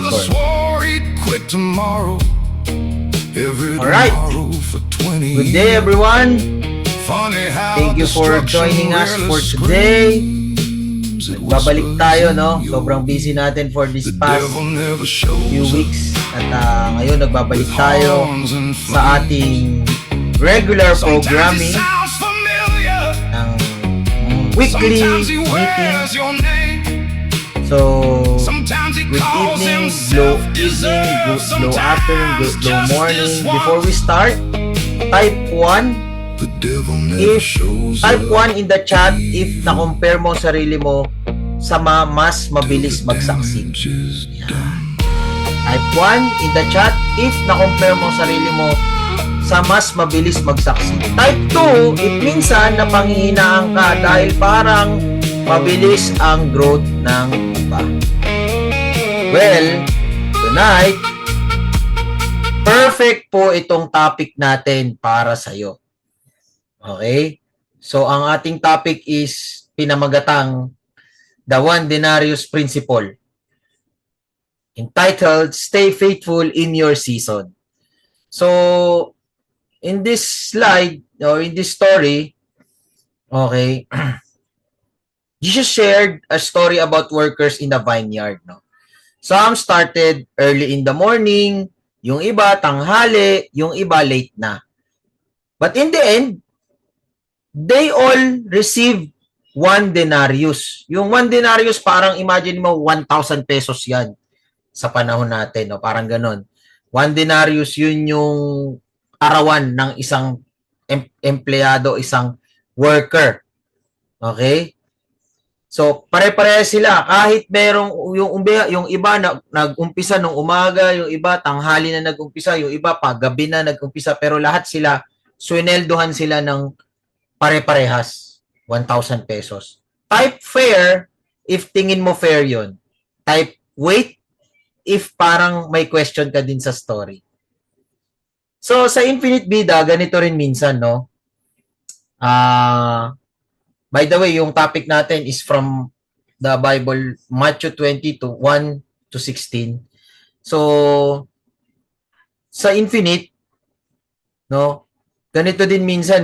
record. Alright. Good day, everyone. Thank you for joining us for today. Babalik tayo, no? Sobrang busy natin for this past few weeks. At ngayon, nagbabalik tayo sa ating regular programming ng weekly meeting. So, good evening, slow afternoon, slow morning. Before we start, type 1 type 1 in the chat if na-compare mo sarili mo sa mas mabilis mag-succeed. Type 1 in the chat if na-compare mo sarili mo sa mas mabilis mag-succeed. Type 2 if minsan napanghihinaan ka dahil parang mabilis ang growth ng iba. Well, tonight, perfect po itong topic natin para sa'yo. Okay? So, ang ating topic is pinamagatang The One Denarius Principle, entitled Stay Faithful in Your Season. So, in this slide, or in this story, okay, Jesus shared a story about workers in a vineyard. No? Some started early in the morning, yung iba tanghali, yung iba late na. But in the end, they all received 1 denarius. Yung 1 denarius, parang imagine mo 1,000 pesos yan sa panahon natin. No? Parang ganon. 1 denarius, yun yung arawan ng isang empleyado, isang worker. Okay? So, pare-pareha sila. Kahit merong yung iba nag-umpisa nung umaga, yung iba tanghali na nag-umpisa, yung iba paggabi na nag-umpisa, pero lahat sila, swineldohan sila ng pare-parehas, 1,000 pesos. Type fair if tingin mo fair yon. Type wait if parang may question ka din sa story. So, sa Infinite Bida, ganito rin minsan, no? By the way, yung topic natin is from the Bible, Matthew 20:1 to 16. So, sa Infinite, no, ganito din minsan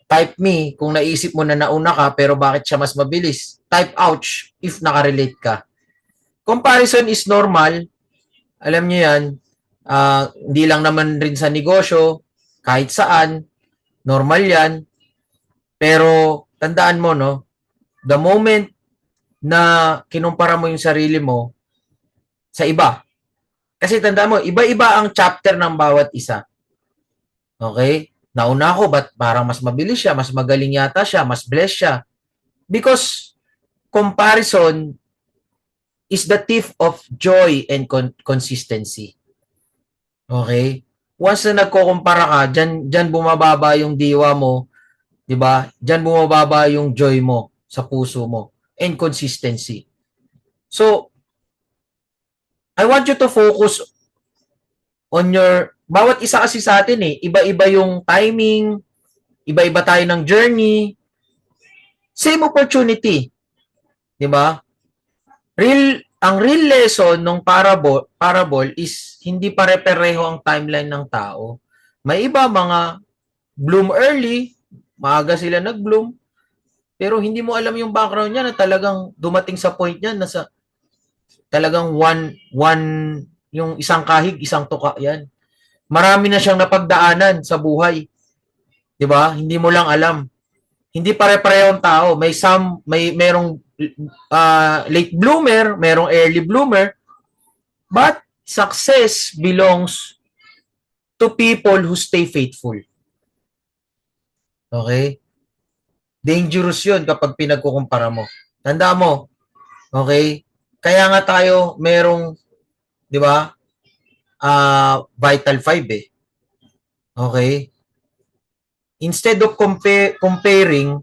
type me kung naisip mo na nauna ka pero bakit siya mas mabilis. Type ouch if nakarelate ka. Comparison is normal. Alam niyo yan. Hindi lang naman rin sa negosyo, kahit saan, normal yan. Pero tandaan mo, no, the moment na kinumpara mo yung sarili mo sa iba, kasi tandaan mo, iba-iba ang chapter ng bawat isa. Okay? Nauna ako, but parang mas mabilis siya, mas magaling yata siya, mas blessed siya. Because comparison is the thief of joy and consistency. Okay? Once na nagkukumpara ka, dyan bumababa yung diwa mo, diba? Diyan bumababa yung joy mo sa puso mo and consistency. So, I want you to focus on your, bawat isa kasi sa atin iba-iba yung timing, iba-iba tayo ng journey, same opportunity. Diba? Ang real lesson ng parable is hindi pare-pareho ang timeline ng tao. May iba mga bloom early, maaga sila nag-bloom, pero hindi mo alam yung background niya na talagang dumating sa point niya na sa talagang yung isang kahig, isang tuka yan. Marami na siyang napagdaanan sa buhay. 'Di ba? Hindi mo lang alam. Hindi pare-parehong tao. Merong late bloomer, merong early bloomer, but success belongs to people who stay faithful. Okay? Dangerous yun kapag pinagkukumpara mo. Tanda mo, okay? Kaya nga tayo merong, di ba, Vital 5 Okay? Instead of comparing,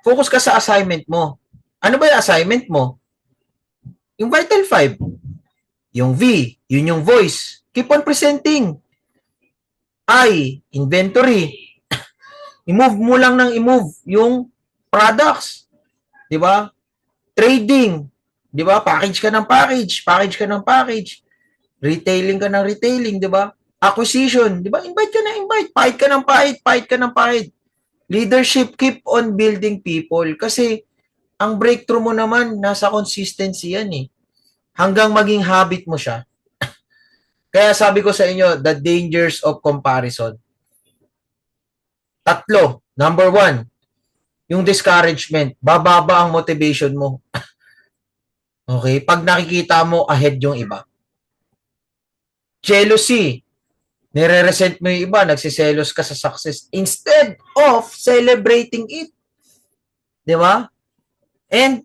focus ka sa assignment mo. Ano ba yung assignment mo? Yung Vital 5. Yung V, yun yung voice. Keep on presenting. I, inventory. I-move mo lang ng i-move yung products. Di ba? Trading. Di ba? Package ka ng package. Package ka ng package. Retailing ka ng retailing. Di ba? Acquisition. Di ba? Invite ka na invite. Pahit ka ng pahit. Pahit ka ng pahit. Leadership, keep on building people. Kasi, ang breakthrough mo naman, nasa consistency yan eh. Hanggang maging habit mo siya. Kaya sabi ko sa inyo, the dangers of comparison. Tatlo. Number 1, yung discouragement. Bababa ang motivation mo. Okay? Pag nakikita mo ahead yung iba. Jealousy. Nire-resent mo yung iba, nagsiselos ka sa success instead of celebrating it. Di ba? And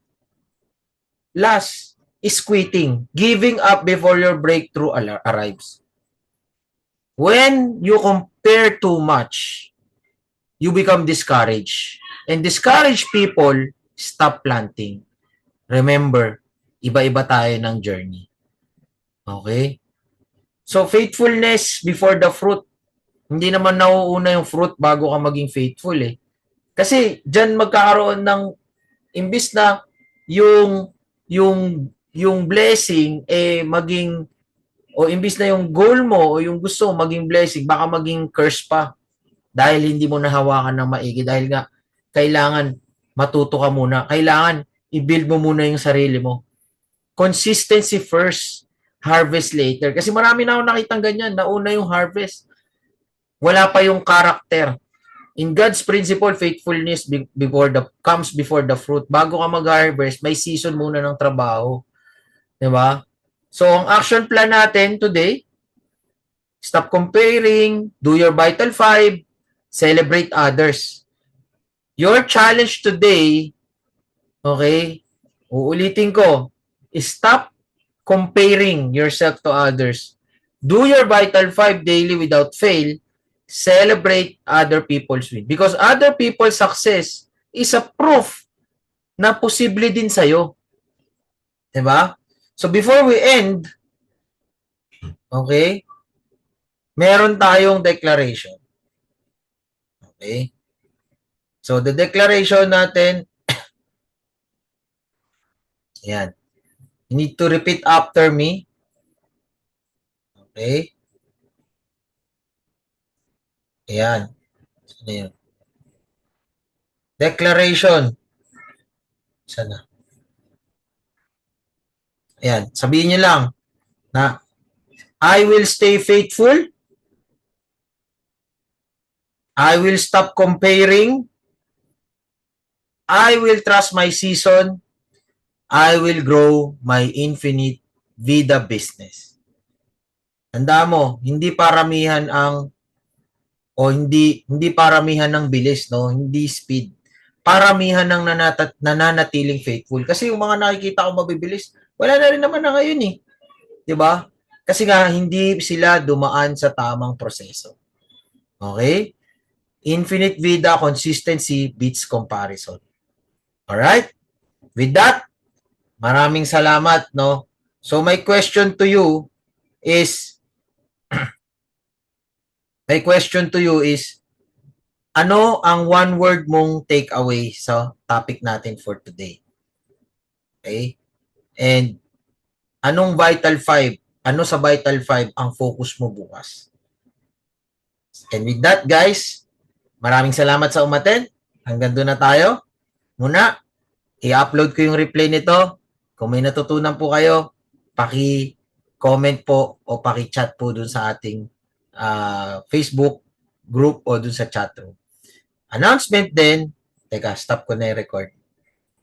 last is quitting. Giving up before your breakthrough arrives. When you compare too much, you become discouraged. And discouraged people stop planting. Remember, iba-iba tayo ng journey. Okay? So, faithfulness before the fruit. Hindi naman nauuna yung fruit bago ka maging faithful eh. Kasi, dyan magkakaroon ng, imbis na yung blessing eh maging, o imbis na yung goal mo o yung gusto mo maging blessing, baka maging curse pa. Dahil hindi mo nahawakan ng maigi. Dahil nga, kailangan matuto ka muna. Kailangan i-build mo muna yung sarili mo. Consistency first. Harvest later. Kasi marami na ako nakitang ganyan. Nauna yung harvest. Wala pa yung character. In God's principle, faithfulness comes before the fruit. Bago ka mag-harvest, may season muna ng trabaho. Diba? So, ang action plan natin today, stop comparing, do your vital 5, celebrate others. Your challenge today, okay, uulitin ko, stop comparing yourself to others. Do your vital 5 daily without fail. Celebrate other people's win. Because other people's success is a proof na posible din sa'yo. Diba? So before we end, okay, meron tayong declaration. Okay? So the declaration natin, yan. You need to repeat after me. Okay? Ayan. Ano yun? Declaration. Sana. Ayan. Sabihin niyo lang na I will stay faithful. I will stop comparing. I will trust my season. I will grow my infinite vida business. Tanda mo, hindi paramihan ang hindi paramihan ng bilis, no? Hindi speed. Paramihan ng nananatiling faithful. Kasi yung mga nakikita ko mabibilis, wala na rin naman na ngayon eh. 'Di ba? Kasi nga hindi sila dumaan sa tamang proseso. Okay? Infinite vida consistency beats comparison. All right? With that, maraming salamat, no? So my question to you is ano ang one word mong take away sa topic natin for today? Okay? And anong vital 5? Ano sa vital 5 ang focus mo bukas? And with that, guys, maraming salamat sa umaten. Hanggang doon na tayo. Muna, i-upload ko yung replay nito. Kung may natutunan po kayo, paki-comment po o paki-chat po dun sa ating Facebook group o dun sa chat room. Announcement din. Teka, stop ko na yung record.